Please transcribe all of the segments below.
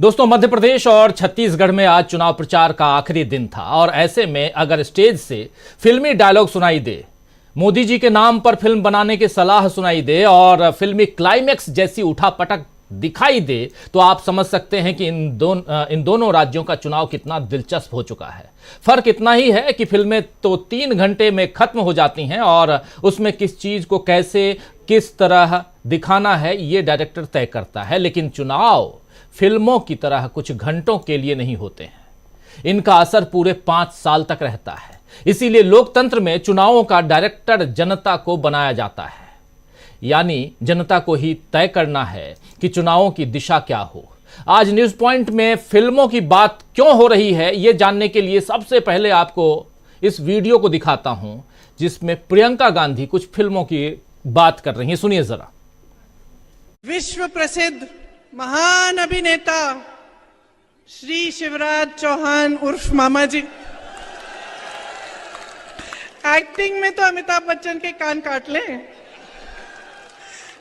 दोस्तों, मध्य प्रदेश और छत्तीसगढ़ में आज चुनाव प्रचार का आखिरी दिन था और ऐसे में अगर स्टेज से फिल्मी डायलॉग सुनाई दे, मोदी जी के नाम पर फिल्म बनाने की सलाह सुनाई दे और फिल्मी क्लाइमेक्स जैसी उठापटक दिखाई दे, तो आप समझ सकते हैं कि इन दोनों राज्यों का चुनाव कितना दिलचस्प हो चुका है। फर्क इतना ही है कि फिल्में तो 3 घंटे में खत्म हो जाती हैं और उसमें किस चीज को कैसे किस तरह दिखाना है ये डायरेक्टर तय करता है, लेकिन चुनाव फिल्मों की तरह कुछ घंटों के लिए नहीं होते हैं। इनका असर पूरे 5 साल तक रहता है। इसीलिए लोकतंत्र में चुनावों का डायरेक्टर जनता को बनाया जाता है, यानी जनता को ही तय करना है कि चुनावों की दिशा क्या हो। आज न्यूज पॉइंट में फिल्मों की बात क्यों हो रही है, यह जानने के लिए सबसे पहले आपको इस वीडियो को दिखाता हूं जिसमें प्रियंका गांधी कुछ फिल्मों की बात कर रही हैं। सुनिए जरा। विश्व प्रसिद्ध महान अभिनेता श्री शिवराज चौहान उर्फ मामा जी। एक्टिंग में तो अमिताभ बच्चन के कान काट लें,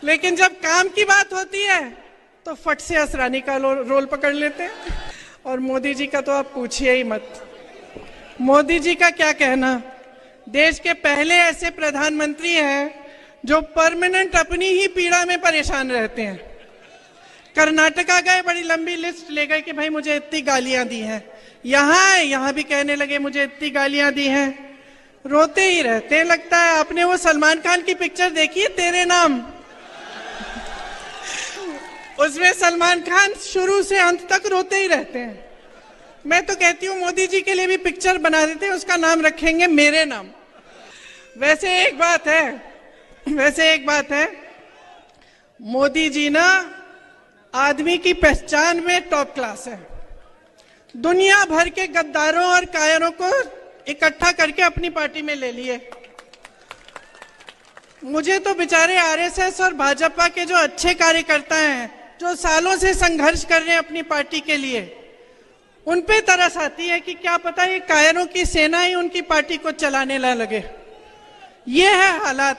लेकिन जब काम की बात होती है तो फट से असरानी का रोल पकड़ लेते हैं। और मोदी जी का तो आप पूछिए ही मत। मोदी जी का क्या कहना, देश के पहले ऐसे प्रधानमंत्री हैं जो परमानेंट अपनी ही पीड़ा में परेशान रहते हैं। कर्नाटका गए, बड़ी लंबी लिस्ट ले गए कि भाई मुझे इतनी गालियां दी हैं, यहां भी कहने लगे मुझे इतनी गालियां दी हैं, रोते ही रहते हैं। लगता है आपने वो सलमान खान की पिक्चर देखी है तेरे नाम, उसमें सलमान खान शुरू से अंत तक रोते ही रहते हैं। मैं तो कहती हूँ मोदी जी के लिए भी पिक्चर बना देते हैं, उसका नाम रखेंगे मेरे नाम। वैसे एक बात है, मोदी जी ना आदमी की पहचान में टॉप क्लास है। दुनिया भर के गद्दारों और कायरों को इकट्ठा करके अपनी पार्टी में ले लिए। मुझे तो बेचारे आरएसएस और भाजपा के जो अच्छे कार्यकर्ता हैं, जो सालों से संघर्ष कर रहे हैं अपनी पार्टी के लिए, उन पे तरस आती है कि क्या पता ये कायरों की सेना ही उनकी पार्टी को चलाने ना लगे। ये है हालात।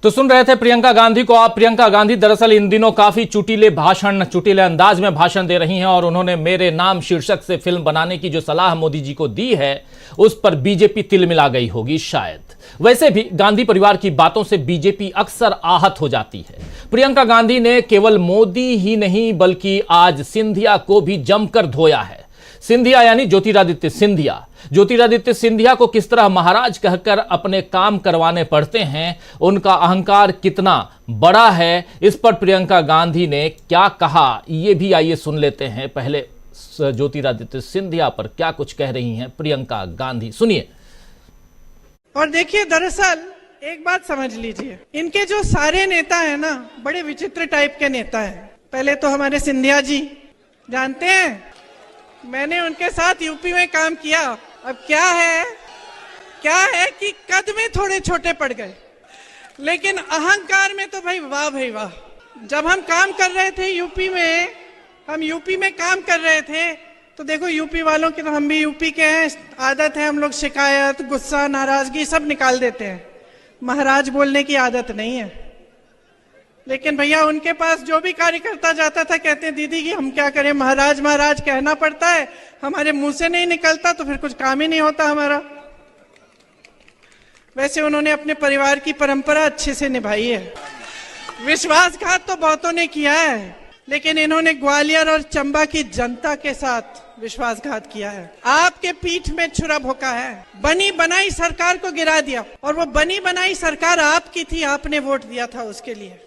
तो सुन रहे थे प्रियंका गांधी को आप। प्रियंका गांधी दरअसल इन दिनों काफी चुटीले अंदाज में भाषण दे रही हैं और उन्होंने मेरे नाम शीर्षक से फिल्म बनाने की जो सलाह मोदी जी को दी है, उस पर बीजेपी तिल मिला गई होगी शायद। वैसे भी गांधी परिवार की बातों से बीजेपी अक्सर आहत हो जाती है। प्रियंका गांधी ने केवल मोदी ही नहीं बल्कि आज सिंधिया को भी जमकर धोया है। सिंधिया यानी ज्योतिरादित्य सिंधिया को किस तरह महाराज कहकर अपने काम करवाने पड़ते हैं, उनका अहंकार कितना बड़ा है, इस पर प्रियंका गांधी ने क्या कहा, ये भी आइए सुन लेते हैं। पहले ज्योतिरादित्य सिंधिया पर क्या कुछ कह रही हैं प्रियंका गांधी, सुनिए। और देखिए, दरअसल एक बात समझ लीजिए, इनके जो सारे नेता हैं ना, बड़े विचित्र टाइप के नेता हैं। पहले तो हमारे सिंधिया जी, जानते हैं मैंने उनके साथ यूपी में काम किया। अब क्या है कि कद में थोड़े छोटे पड़ गए, लेकिन अहंकार में तो भाई वाह। जब हम काम कर रहे थे यूपी में काम कर रहे थे, तो देखो यूपी वालों की, तो हम भी यूपी के हैं, आदत है हम लोग शिकायत, गुस्सा, नाराजगी सब निकाल देते हैं। महाराज बोलने की आदत नहीं है। लेकिन भैया उनके पास जो भी कार्यकर्ता जाता था, कहते हैं दीदी कि हम क्या करें, महाराज महाराज कहना पड़ता है, हमारे मुंह से नहीं निकलता तो फिर कुछ काम ही नहीं होता हमारा। वैसे उन्होंने अपने परिवार की परंपरा अच्छे से निभाई है। विश्वासघात तो बहुतों ने किया है, लेकिन इन्होंने ग्वालियर और चंबा की जनता के साथ विश्वासघात किया है। आपके पीठ में छुरा भोंका है, बनी बनाई सरकार को गिरा दिया, और वो बनी बनाई सरकार आपकी थी, आपने वोट दिया था उसके लिए।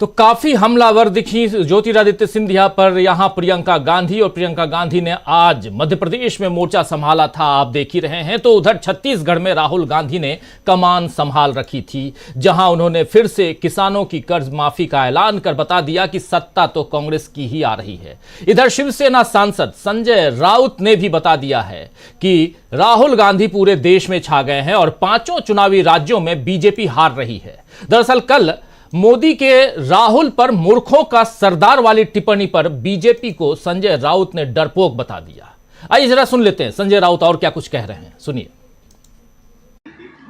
तो काफी हमलावर दिखी ज्योतिरादित्य सिंधिया पर यहां प्रियंका गांधी, और प्रियंका गांधी ने आज मध्य प्रदेश में मोर्चा संभाला था, आप देख ही रहे हैं। तो उधर छत्तीसगढ़ में राहुल गांधी ने कमान संभाल रखी थी, जहां उन्होंने फिर से किसानों की कर्ज माफी का ऐलान कर बता दिया कि सत्ता तो कांग्रेस की ही आ रही है। इधर शिवसेना सांसद संजय राउत ने भी बता दिया है कि राहुल गांधी पूरे देश में छा गए हैं और 5 चुनावी राज्यों में बीजेपी हार रही है। दरअसल कल मोदी के राहुल पर मूर्खों का सरदार वाली टिप्पणी पर बीजेपी को संजय राउत ने डरपोक बता दिया। आइए जरा सुन लेते हैं संजय राउत और क्या कुछ कह रहे हैं, सुनिए।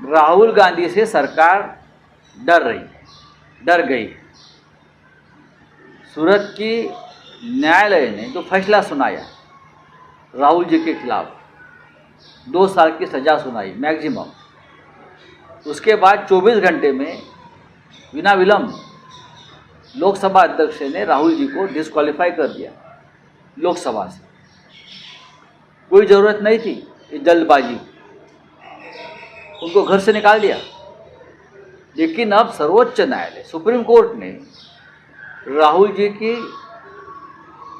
राहुल गांधी से सरकार डर गई। सूरत की न्यायालय ने जो फैसला सुनाया राहुल जी के खिलाफ, 2 साल की सज़ा सुनाई मैक्सिमम, उसके बाद 24 घंटे में बिना विलम्ब लोकसभा अध्यक्ष ने राहुल जी को डिस्क्वालीफाई कर दिया लोकसभा से। कोई ज़रूरत नहीं थी ये जल्दबाजी, उनको घर से निकाल दिया। लेकिन अब सर्वोच्च न्यायालय सुप्रीम कोर्ट ने राहुल जी की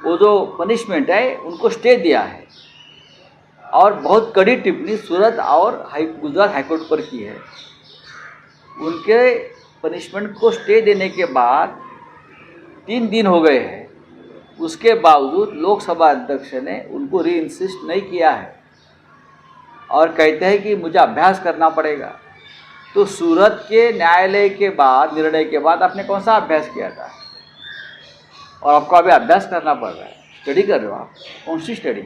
वो जो पनिशमेंट है उनको स्टे दिया है और बहुत कड़ी टिप्पणी सूरत और गुजरात हाईकोर्ट पर की है। उनके पनिशमेंट को स्टे देने के बाद 3 दिन हो गए हैं, उसके बावजूद लोकसभा अध्यक्ष ने उनको री इंसिस्ट नहीं किया है और कहते हैं कि मुझे अभ्यास करना पड़ेगा। तो सूरत के न्यायालय के बाद, निर्णय के बाद आपने कौन सा अभ्यास किया था और आपको अभी अभ्यास करना पड़ रहा है? स्टडी कर रहे हो आप? कौन सी स्टडी?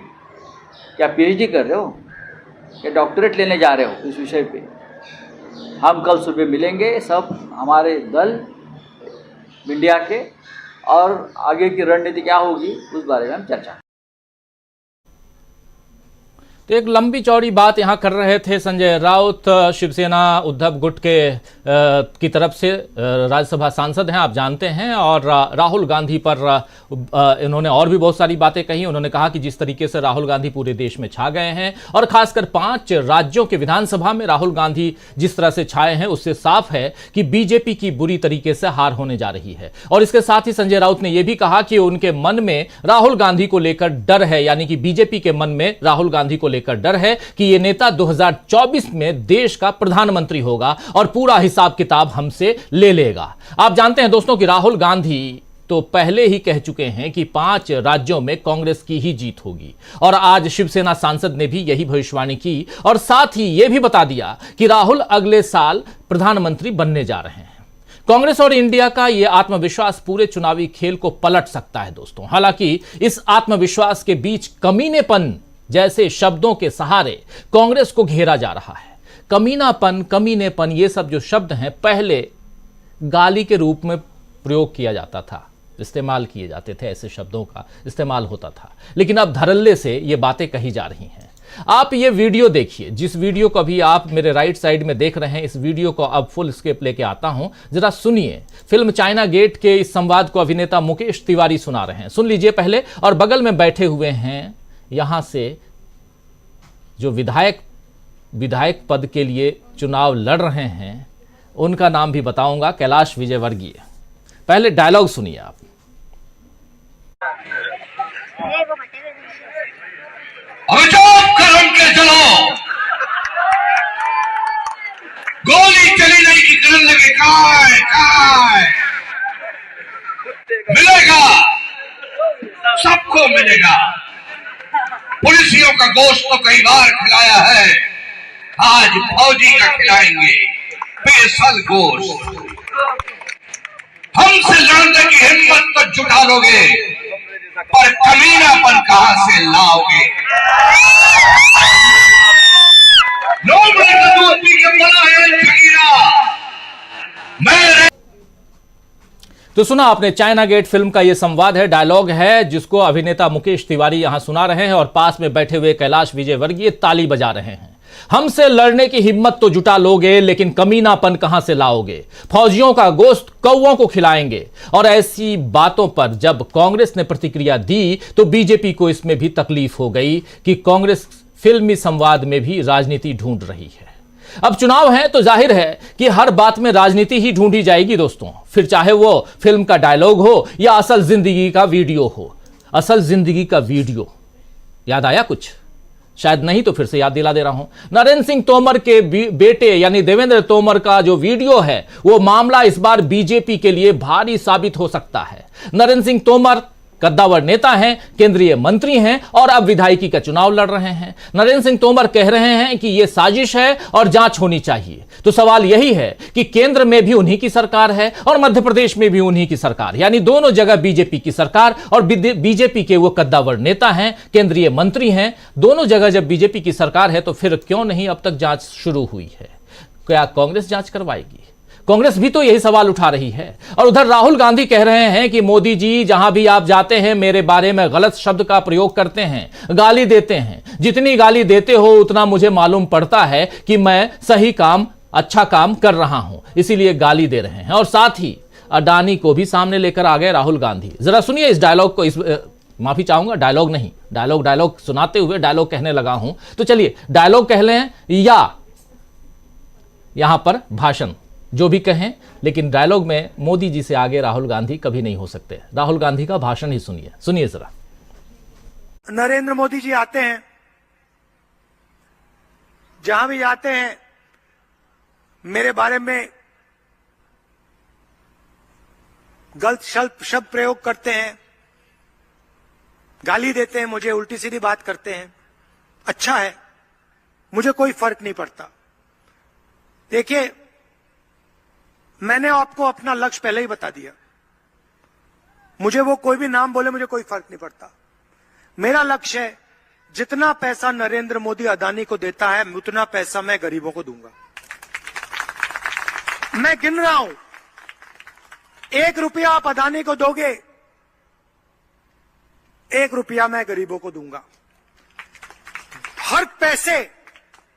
क्या पीएचडी कर रहे हो या डॉक्टरेट लेने जा रहे हो इस विषय पे? हम कल सुबह मिलेंगे सब हमारे दल इंडिया के, और आगे की रणनीति क्या होगी उस बारे में हम चर्चा। तो एक लंबी चौड़ी बात यहाँ कर रहे थे संजय राउत, शिवसेना उद्धव गुट के की तरफ से राज्यसभा सांसद हैं, आप जानते हैं, और राहुल गांधी पर इन्होंने और भी बहुत सारी बातें कही। उन्होंने कहा कि जिस तरीके से राहुल गांधी पूरे देश में छा गए हैं और खासकर 5 राज्यों के विधानसभा में राहुल गांधी जिस तरह से छाए हैं, उससे साफ है कि बीजेपी की बुरी तरीके से हार होने जा रही है। और इसके साथ ही संजय राउत ने यह भी कहा कि उनके मन में राहुल गांधी को लेकर डर है, यानी कि बीजेपी के मन में राहुल गांधी को लेकर डर है कि ये नेता 2024 में देश का प्रधानमंत्री होगा और पूरा हिसाब किताब हमसे ले लेगा। आप जानते हैं दोस्तों कि राहुल गांधी तो पहले ही कह चुके हैं कि 5 राज्यों में कांग्रेस की ही जीत होगी, और आज शिवसेना सांसद ने भी यही भविष्यवाणी की और साथ ही यह भी बता दिया कि राहुल अगले साल प्रधानमंत्री बनने जा रहे हैं। कांग्रेस और इंडिया का यह आत्मविश्वास पूरे चुनावी खेल को पलट सकता है दोस्तों। हालांकि इस आत्मविश्वास के बीच कमीनेपन जैसे शब्दों के सहारे कांग्रेस को घेरा जा रहा है। कमीनापन, कमीनेपन, ये सब जो शब्द हैं पहले गाली के रूप में प्रयोग किया जाता था, इस्तेमाल किए जाते थे, ऐसे शब्दों का इस्तेमाल होता था, लेकिन अब धड़ल्ले से ये बातें कही जा रही हैं। आप ये वीडियो देखिए, जिस वीडियो को अभी आप मेरे राइट साइड में देख रहे हैं, इस वीडियो को अब फुल स्केप लेके आता हूं, जरा सुनिए। फिल्म चाइना गेट के इस संवाद को अभिनेता मुकेश तिवारी सुना रहे हैं, सुन लीजिए पहले। और बगल में बैठे हुए हैं यहां से जो विधायक पद के लिए चुनाव लड़ रहे हैं, उनका नाम भी बताऊंगा, कैलाश विजयवर्गीय। पहले डायलॉग सुनिए आप। के चलो, गोली चली नहीं कि करने लगे काय काय, मिलेगा, सबको मिलेगा। पुलिसियों का गोश्त तो कई बार खिलाया है, आज फौजी का खिलाएंगे स्पेशल गोश्त। हमसे लड़ने की हिम्मत तो जुटा लोगे, पर कमीनापन कहां से लाओगे? तो सुना आपने, चाइना गेट फिल्म का यह संवाद है, डायलॉग है, जिसको अभिनेता मुकेश तिवारी यहां सुना रहे हैं और पास में बैठे हुए कैलाश विजयवर्गीय ताली बजा रहे हैं। हमसे लड़ने की हिम्मत तो जुटा लोगे, लेकिन कमीनापन कहां से लाओगे? फौजियों का गोश्त कौओं को खिलाएंगे। और ऐसी बातों पर जब कांग्रेस ने प्रतिक्रिया दी तो बीजेपी को इसमें भी तकलीफ हो गई कि कांग्रेस फिल्मी संवाद में भी राजनीति ढूंढ रही है। अब चुनाव है तो जाहिर है कि हर बात में राजनीति ही ढूंढी जाएगी दोस्तों, फिर चाहे वो फिल्म का डायलॉग हो या असल जिंदगी का वीडियो हो। असल जिंदगी का वीडियो याद आया कुछ? शायद नहीं, तो फिर से याद दिला दे रहा हूं। नरेंद्र सिंह तोमर के बेटे यानी देवेंद्र तोमर का जो वीडियो है, वो मामला इस बार बीजेपी के लिए भारी साबित हो सकता है। नरेंद्र सिंह तोमर कद्दावर नेता हैं, केंद्रीय मंत्री हैं और अब विधायकी का चुनाव लड़ रहे हैं। नरेंद्र सिंह तोमर कह रहे हैं कि यह साजिश है और जांच होनी चाहिए। तो सवाल यही है कि केंद्र में भी उन्हीं की सरकार है और मध्य प्रदेश में भी उन्हीं की सरकार, यानी दोनों जगह बीजेपी की सरकार, और बीजेपी के वो कद्दावर नेता हैं, केंद्रीय मंत्री हैं। दोनों जगह जब बीजेपी की सरकार है तो फिर क्यों नहीं अब तक जांच शुरू हुई है? क्या कांग्रेस जांच करवाएगी? कांग्रेस भी तो यही सवाल उठा रही है। और उधर राहुल गांधी कह रहे हैं कि मोदी जी जहां भी आप जाते हैं मेरे बारे में गलत शब्द का प्रयोग करते हैं, गाली देते हैं। जितनी गाली देते हो उतना मुझे मालूम पड़ता है कि मैं सही काम, अच्छा काम कर रहा हूं, इसीलिए गाली दे रहे हैं। और साथ ही अडानी को भी सामने लेकर आ गए राहुल गांधी। जरा सुनिए इस डायलॉग को। माफी चाहूंगा, डायलॉग नहीं, डायलॉग सुनाते हुए डायलॉग कहने लगा हूं, तो चलिए डायलॉग कह लें या यहां पर भाषण, जो भी कहें, लेकिन डायलॉग में मोदी जी से आगे राहुल गांधी कभी नहीं हो सकते। राहुल गांधी का भाषण ही सुनिए जरा। नरेंद्र मोदी जी आते हैं, जहां भी जाते हैं मेरे बारे में गलत शब्द प्रयोग करते हैं, गाली देते हैं, मुझे उल्टी सीधी बात करते हैं। अच्छा है, मुझे कोई फर्क नहीं पड़ता। देखिए, मैंने आपको अपना लक्ष्य पहले ही बता दिया। मुझे वो कोई भी नाम बोले, मुझे कोई फर्क नहीं पड़ता। मेरा लक्ष्य है, जितना पैसा नरेंद्र मोदी अदानी को देता है उतना पैसा मैं गरीबों को दूंगा। मैं गिन रहा हूं, 1 रुपया आप अदानी को दोगे, 1 रुपया मैं गरीबों को दूंगा। हर पैसे,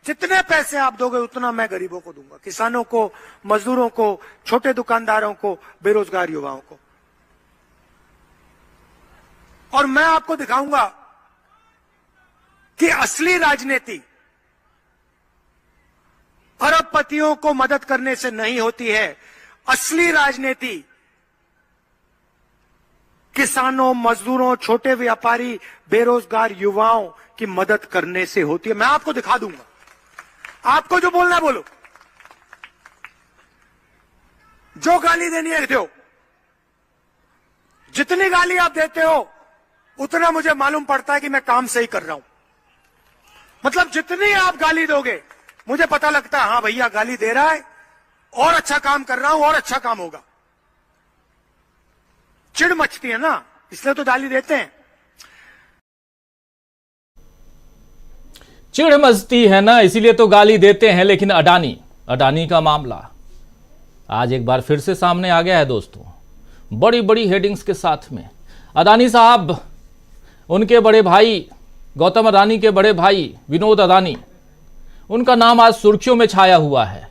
जितने पैसे आप दोगे उतना मैं गरीबों को दूंगा, किसानों को, मजदूरों को, छोटे दुकानदारों को, बेरोजगार युवाओं को। और मैं आपको दिखाऊंगा कि असली राजनीति अरबपतियों को मदद करने से नहीं होती है। असली राजनीति किसानों, मजदूरों, छोटे व्यापारी, बेरोजगार युवाओं की मदद करने से होती है। मैं आपको दिखा दूंगा। आपको जो बोलना है बोलो, जो गाली देनी है दो। जितनी गाली आप देते हो उतना मुझे मालूम पड़ता है कि मैं काम सही कर रहा हूं। मतलब जितनी आप गाली दोगे मुझे पता लगता है, हां भैया गाली दे रहा है और अच्छा काम कर रहा हूं और अच्छा काम होगा। चिढ़ मचती है ना, इसलिए तो गाली देते हैं। चिढ़ मचती है ना, इसीलिए तो गाली देते हैं। लेकिन अडानी का मामला आज एक बार फिर से सामने आ गया है दोस्तों, बड़ी बड़ी हेडिंग्स के साथ में। अडानी साहब, उनके बड़े भाई गौतम अडानी के बड़े भाई विनोद अडानी, उनका नाम आज सुर्खियों में छाया हुआ है।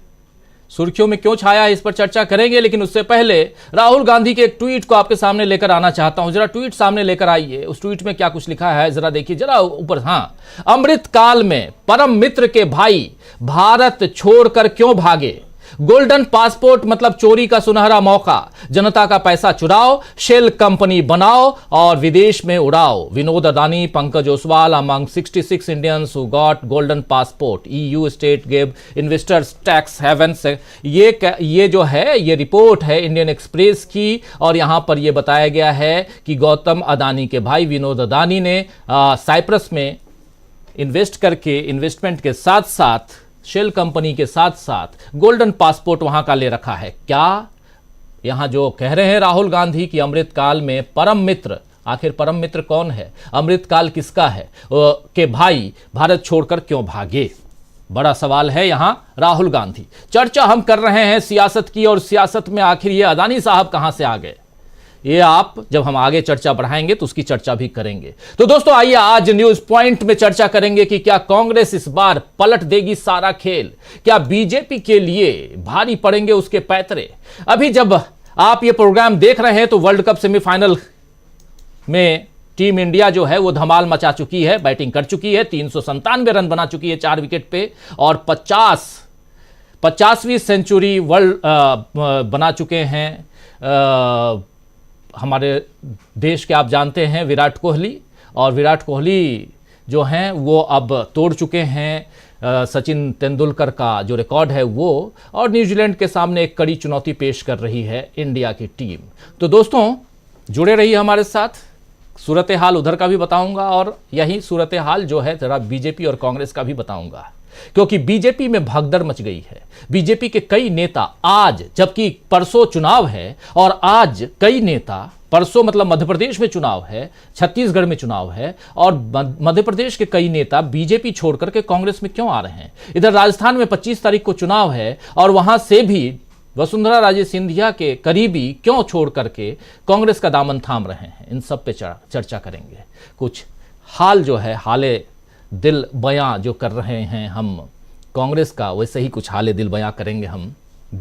सुर्खियों में क्यों छाया है इस पर चर्चा करेंगे, लेकिन उससे पहले राहुल गांधी के एक ट्वीट को आपके सामने लेकर आना चाहता हूं। जरा ट्वीट सामने लेकर आइए। उस ट्वीट में क्या कुछ लिखा है जरा देखिए, जरा ऊपर। हाँ, अमृत काल में परम मित्र के भाई भारत छोड़कर क्यों भागे, गोल्डन पासपोर्ट मतलब चोरी का सुनहरा मौका, जनता का पैसा चुराओ, शेल कंपनी बनाओ और विदेश में उड़ाओ। Vinod Adani, Pankaj Oswal among 66 Indians who got golden passport, EU state give investors tax havens. ये जो है, ये रिपोर्ट है इंडियन एक्सप्रेस की, और यहां पर यह बताया गया है कि गौतम अडानी के भाई विनोद अडानी ने साइप्रस में इन्वेस्ट करके, इन्वेस्टमेंट के साथ साथ, शेल कंपनी के साथ साथ गोल्डन पासपोर्ट वहां का ले रखा है। क्या यहां जो कह रहे हैं राहुल गांधी कि अमृतकाल में परम मित्र, आखिर परम मित्र कौन है, अमृतकाल किसका है, के भाई भारत छोड़कर क्यों भागे, बड़ा सवाल है यहां राहुल गांधी। चर्चा हम कर रहे हैं सियासत की, और सियासत में आखिर ये अडानी साहब कहां से आ गए, ये आप जब हम आगे चर्चा बढ़ाएंगे तो उसकी चर्चा भी करेंगे। तो दोस्तों आइए आज न्यूज पॉइंट में चर्चा करेंगे कि क्या कांग्रेस इस बार पलट देगी सारा खेल, क्या बीजेपी के लिए भारी पड़ेंगे उसके पैतरे। अभी जब आप ये प्रोग्राम देख रहे हैं तो वर्ल्ड कप सेमीफाइनल में टीम इंडिया जो है वो धमाल मचा चुकी है, बैटिंग कर चुकी है, 397 रन बना चुकी है 4 विकेट पे, और 50वीं सेंचुरी वर्ल्ड बना चुके हैं हमारे देश के, आप जानते हैं, विराट कोहली। और विराट कोहली जो हैं वो अब तोड़ चुके हैं सचिन तेंदुलकर का जो रिकॉर्ड है वो, और न्यूजीलैंड के सामने एक कड़ी चुनौती पेश कर रही है इंडिया की टीम। तो दोस्तों जुड़े रहिए हमारे साथ, सूरत हाल उधर का भी बताऊंगा और यही सूरत हाल जो है जरा बीजेपी और कांग्रेस का भी बताऊंगा, क्योंकि बीजेपी में भगदड़ मच गई है। बीजेपी के कई नेता आज, जबकि परसों चुनाव है, और आज कई नेता, परसों मतलब मध्य प्रदेश में चुनाव है, छत्तीसगढ़ में चुनाव है, और मध्य प्रदेश के कई नेता बीजेपी छोड़कर के कांग्रेस में क्यों आ रहे हैं। इधर राजस्थान में 25 तारीख को चुनाव है और वहां से भी वसुंधरा राजे सिंधिया के करीबी क्यों छोड़ करके कांग्रेस का दामन थाम रहे हैं, इन सब पे चर्चा करेंगे। कुछ हाल जो है, हाले दिल बयां जो कर रहे हैं हम कांग्रेस का, वैसे ही कुछ हाले दिल बयां करेंगे हम